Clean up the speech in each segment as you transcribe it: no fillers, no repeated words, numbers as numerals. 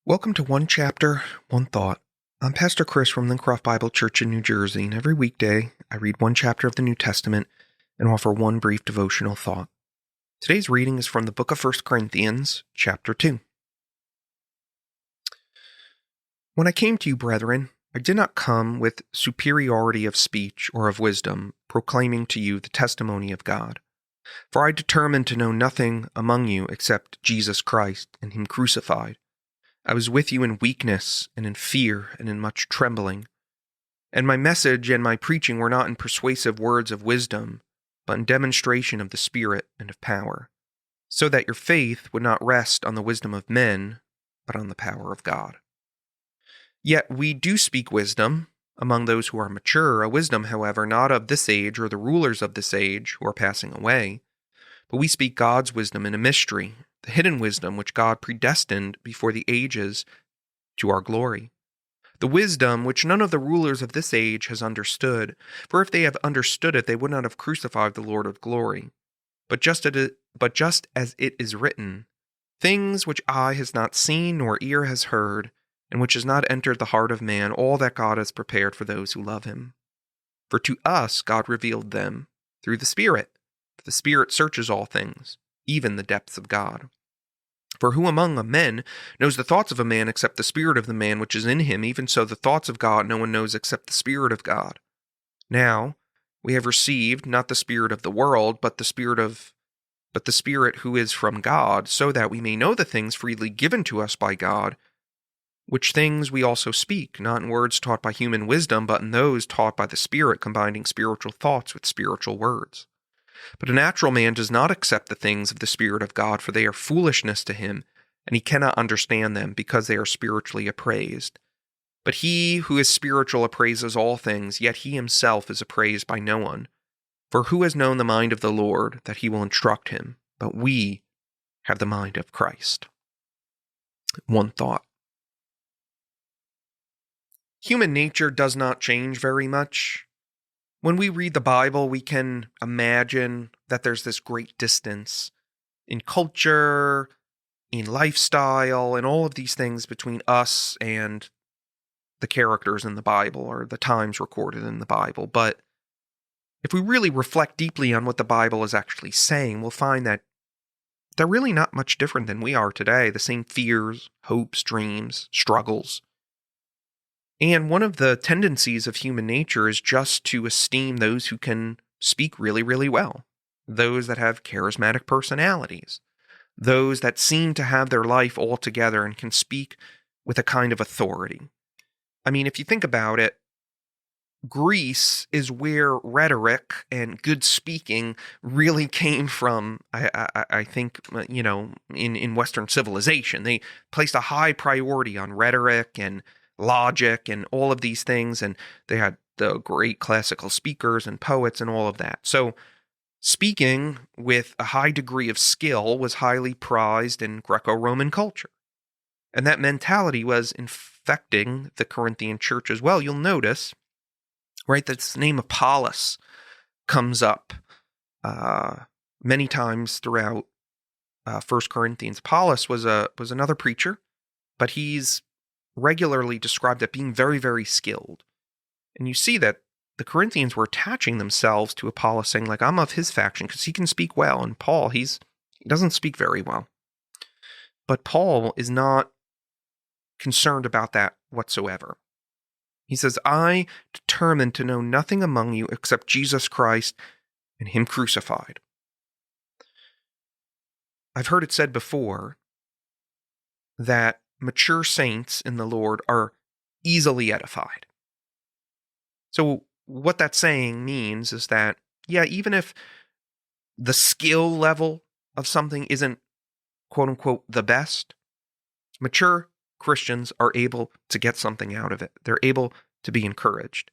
Welcome to One Chapter, One Thought. I'm Pastor Chris from Lincroft Bible Church in New Jersey, and every weekday I read one chapter of the New Testament and offer one brief devotional thought. Today's reading is from the book of 1 Corinthians, chapter 2. When I came to you, brethren, I did not come with superiority of speech or of wisdom, proclaiming to you the testimony of God. For I determined to know nothing among you except Jesus Christ and Him crucified. I was with you in weakness and in fear and in much trembling. And my message and my preaching were not in persuasive words of wisdom, but in demonstration of the Spirit and of power, so that your faith would not rest on the wisdom of men, but on the power of God. Yet we do speak wisdom among those who are mature, a wisdom, however, not of this age or the rulers of this age who are passing away, but we speak God's wisdom in a mystery, the hidden wisdom which God predestined before the ages to our glory. The wisdom which none of the rulers of this age has understood, for if they have understood it, they would not have crucified the Lord of glory. But just as it is written, things which eye has not seen nor ear has heard, and which has not entered the heart of man, all that God has prepared for those who love him. For to us God revealed them through the Spirit. For the Spirit searches all things, even the depths of God. For who among men knows the thoughts of a man except the spirit of the man which is in him? Even so the thoughts of God no one knows except the Spirit of God. Now we have received not the spirit of the world, but the Spirit who is from God, so that we may know the things freely given to us by God, which things we also speak, not in words taught by human wisdom, but in those taught by the Spirit, combining spiritual thoughts with spiritual words. But a natural man does not accept the things of the Spirit of God, for they are foolishness to him, and he cannot understand them, because they are spiritually appraised. But he who is spiritual appraises all things, yet he himself is appraised by no one. For who has known the mind of the Lord, that he will instruct him? But we have the mind of Christ. One thought. Human nature does not change very much. When we read the Bible, we can imagine that there's this great distance in culture, in lifestyle, and all of these things between us and the characters in the Bible or the times recorded in the Bible. But if we really reflect deeply on what the Bible is actually saying, we'll find that they're really not much different than we are today. The same fears, hopes, dreams, struggles. And one of the tendencies of human nature is just to esteem those who can speak really, really well, those that have charismatic personalities, those that seem to have their life all together and can speak with a kind of authority. I mean, if you think about it, Greece is where rhetoric and good speaking really came from, I think, in Western civilization. They placed a high priority on rhetoric and logic and all of these things, and they had the great classical speakers and poets and all of that. So speaking with a high degree of skill was highly prized in Greco-Roman culture. And that mentality was infecting the Corinthian church as well. You'll notice, right, that the name Apollos comes up many times throughout 1 Corinthians. Apollos was another preacher, but he's regularly described as being very, very skilled. And you see that the Corinthians were attaching themselves to Apollos, saying, like, I'm of his faction because he can speak well. And Paul, he doesn't speak very well. But Paul is not concerned about that whatsoever. He says, I determined to know nothing among you except Jesus Christ and him crucified. I've heard it said before that mature saints in the Lord are easily edified. So what that saying means is that, yeah, even if the skill level of something isn't, quote unquote, the best, mature Christians are able to get something out of it. They're able to be encouraged.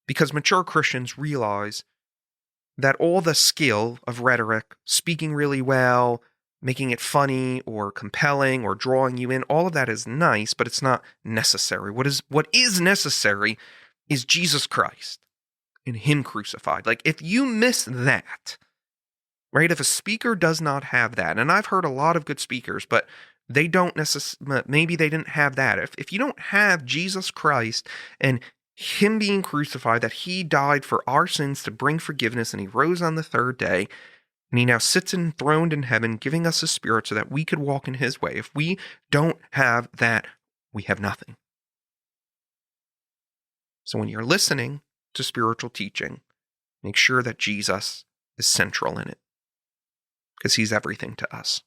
Because mature Christians realize that all the skill of rhetoric, speaking really well, making it funny or compelling or drawing you in, all of that is nice, but it's not necessary. What is necessary is Jesus Christ and him crucified. Like, if you miss that, right, if a speaker does not have that, and I've heard a lot of good speakers, but they don't necessarily, maybe they didn't have that. If you don't have Jesus Christ and him being crucified, that he died for our sins to bring forgiveness, and he rose on the third day, and he now sits enthroned in heaven, giving us his spirit so that we could walk in his way. If we don't have that, we have nothing. So when you're listening to spiritual teaching, make sure that Jesus is central in it, because he's everything to us.